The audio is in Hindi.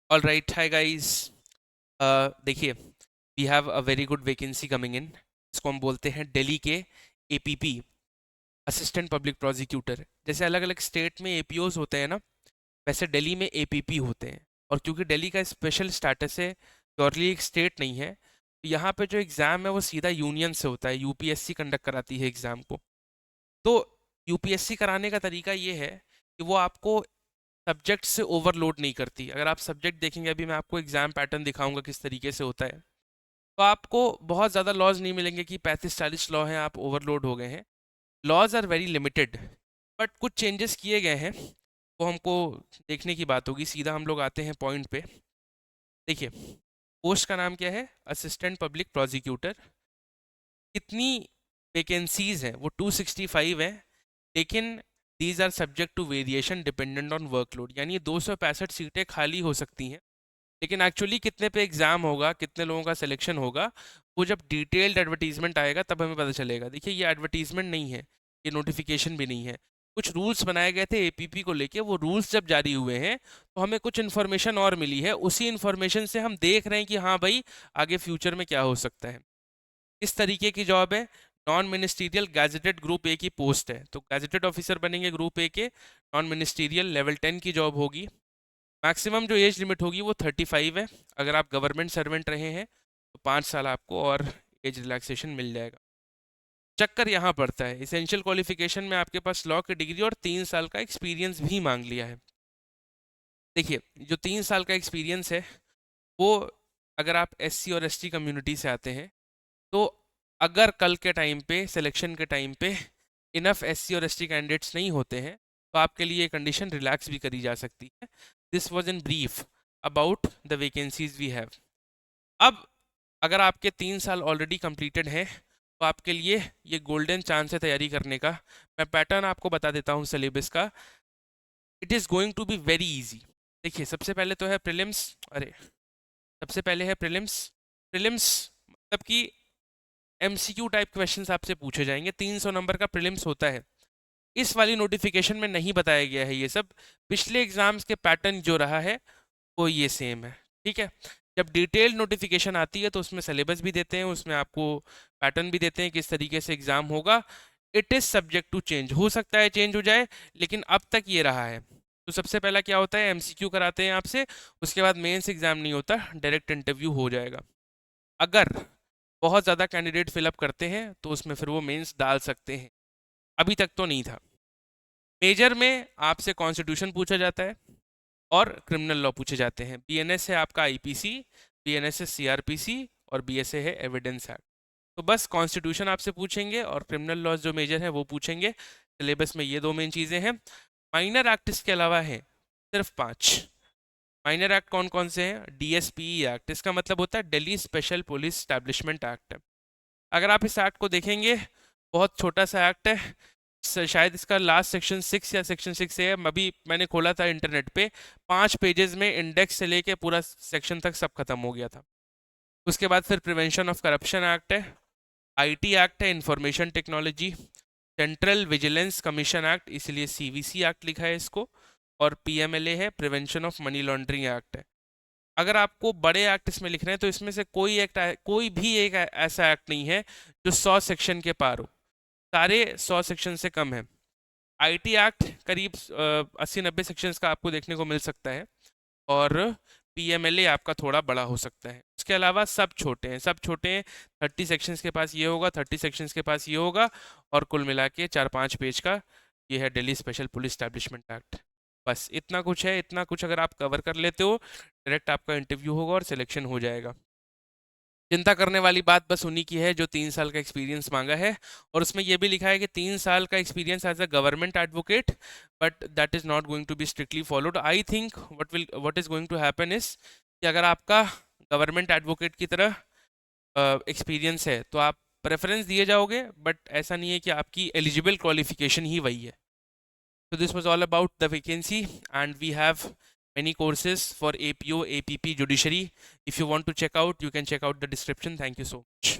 All right, hi guys. देखिए, we have a very good vacancy coming in. इसको हम बोलते हैं दिल्ली के एपीपी, असिस्टेंट पब्लिक प्रोसिक्यूटर। जैसे अलग अलग स्टेट में एपीओज होते हैं ना, वैसे दिल्ली में एपीपी होते हैं। और क्योंकि दिल्ली का स्पेशल स्टेटस है, प्योरली एक स्टेट नहीं है, तो यहाँ पे जो एग्ज़ाम है वो सीधा यूनियन से होता है। यूपीएससी कंडक्ट कराती है एग्ज़ाम को। तो यूपीएससी कराने का तरीका ये है कि वो आपको सब्जेक्ट से ओवरलोड नहीं करती। अगर आप सब्जेक्ट देखेंगे, अभी मैं आपको एग्जाम पैटर्न दिखाऊंगा किस तरीके से होता है, तो आपको बहुत ज़्यादा लॉज नहीं मिलेंगे कि 35-40 लॉ हैं आप ओवरलोड हो गए हैं। Laws are very limited, but कुछ चेंजेस किए गए हैं, वो हमको देखने की बात होगी। सीधा हम लोग आते हैं पॉइंट पे। देखिए, पोस्ट का नाम क्या है? Assistant public prosecutor. कितनी वैकेंसीज हैं? वो 265 है, लेकिन these are subject to variation dependent on workload. यानी 265 सीटें खाली हो सकती हैं, लेकिन एक्चुअली कितने पे एग्ज़ाम होगा, कितने लोगों का सिलेक्शन होगा, वो जब डिटेल्ड एडवर्टीजमेंट आएगा तब हमें पता चलेगा। देखिए, ये एडवर्टीजमेंट नहीं है, ये नोटिफिकेशन भी नहीं है। कुछ रूल्स बनाए गए थे एपीपी को लेके, वो रूल्स जब जारी हुए हैं तो हमें कुछ इन्फॉर्मेशन और मिली है। उसी इन्फॉर्मेशन से हम देख रहे हैं कि हाँ भाई, आगे फ्यूचर में क्या हो सकता है। इस तरीके की जॉब है। Non ministerial gazetted group A की पोस्ट है, तो गैजेटेड ऑफिसर बनेंगे ग्रुप ए के। नॉन मिनिस्टीरियल लेवल 10 की जॉब होगी। मैक्सिमम जो एज लिमिट होगी वो 35 है। अगर आप गवर्नमेंट सर्वेंट रहे हैं तो 5 साल आपको और एज रिलैक्सेशन मिल जाएगा। चक्कर यहाँ पड़ता है, इसेंशियल क्वालिफिकेशन में आपके पास लॉ की डिग्री और 3 साल का एक्सपीरियंस भी मांग लिया है। देखिए, जो 3 साल का एक्सपीरियंस है वो, अगर आप एससी और एसटी कम्युनिटी से आते हैं, तो अगर कल के टाइम पे, सिलेक्शन के टाइम पे इनफ एससी और एसटी कैंडिडेट्स नहीं होते हैं, तो आपके लिए ये कंडीशन रिलैक्स भी करी जा सकती है। This was in brief about the vacancies we have. अब अगर आपके 3 साल ऑलरेडी कंप्लीटेड हैं, तो आपके लिए ये गोल्डन चांस है तैयारी करने का। मैं पैटर्न आपको बता देता हूँ सिलेबस का। It is going to be very easy. देखिए, सबसे पहले तो है प्रीलिम्स। अरे, सबसे पहले है प्रीलिम्स। प्रीलिम्स मतलब कि एमसीक्यू टाइप क्वेश्चंस आपसे पूछे जाएंगे। 300 नंबर का प्रीलिम्स होता है। इस वाली नोटिफिकेशन में नहीं बताया गया है ये सब। पिछले एग्जाम्स के पैटर्न जो रहा है वो ये सेम है, ठीक है। जब डिटेल्ड नोटिफिकेशन आती है तो उसमें सिलेबस भी देते हैं, उसमें आपको पैटर्न भी देते हैं किस तरीके से एग्जाम होगा। It is subject to change, हो सकता है चेंज हो जाए, लेकिन अब तक ये रहा है। तो सबसे पहला क्या होता है, एमसीक्यू कराते हैं आपसे, उसके बाद मेंस एग्जाम नहीं होता, डायरेक्ट इंटरव्यू हो जाएगा। अगर बहुत ज़्यादा कैंडिडेट फिलअप करते हैं तो उसमें फिर वो मेंस डाल सकते हैं। अभी तक तो नहीं था। मेजर में आपसे कॉन्स्टिट्यूशन पूछा जाता है और क्रिमिनल लॉ पूछे जाते हैं। बीएनएस है आपका आईपीसी, बीएनएस है सीआरपीसी, और बीएसए है एविडेंस एक्ट। तो बस कॉन्स्टिट्यूशन आपसे पूछेंगे और क्रिमिनल लॉज जो मेजर है वो पूछेंगे। सिलेबस में ये दो मेन चीज़ें हैं। माइनर एक्ट इसके अलावा है सिर्फ 5। माइनर एक्ट कौन कौन से हैं? डीएसपी एक्ट, इसका मतलब होता है Delhi special police establishment act. अगर आप इस एक्ट को देखेंगे, बहुत छोटा सा एक्ट है। शायद इसका लास्ट सेक्शन 6 या सेक्शन 6 है। अभी मैंने खोला था इंटरनेट पे, 5 पेजेस में इंडेक्स से लेके पूरा सेक्शन तक सब खत्म हो गया था। उसके बाद फिर प्रिवेंशन ऑफ करप्शन एक्ट है, आईटी एक्ट है, information technology, central vigilance commission act, इसलिए सीवीसी एक्ट लिखा है इसको, और पीएमएलए है, prevention of money laundering act है। अगर आपको बड़े एक्ट इसमें लिखने हैं तो इसमें से कोई भी एक ऐसा एक्ट नहीं है जो 100 सेक्शन के पार हो। सारे 100 सेक्शन से कम है। आईटी एक्ट करीब 80-90 सेक्शंस का आपको देखने को मिल सकता है, और पीएमएलए आपका थोड़ा बड़ा हो सकता है। उसके अलावा सब छोटे हैं, सब छोटे हैं। 30 सेक्शंस के पास ये होगा, 30 सेक्शंस के पास ये होगा, और कुल मिला के 4-5 पेज का ये है Delhi special police establishment act. बस इतना कुछ है। इतना कुछ अगर आप कवर कर लेते हो, डायरेक्ट आपका इंटरव्यू होगा और सिलेक्शन हो जाएगा। चिंता करने वाली बात बस उन्हीं की है जो 3 साल का एक्सपीरियंस मांगा है, और उसमें यह भी लिखा है कि 3 साल का experience as a government advocate, but that is not going to be strictly followed. I think what is going to happen is कि अगर आपका गवर्नमेंट एडवोकेट की तरह एक्सपीरियंस है तो आप प्रेफरेंस दिए जाओगे, बट ऐसा नहीं है कि आपकी एलिजिबल क्वालिफिकेशन ही वही है। So this was all about the vacancy, and we have many courses for APO, APP, Judiciary. If you want to check out, you can check out the description. Thank you so much.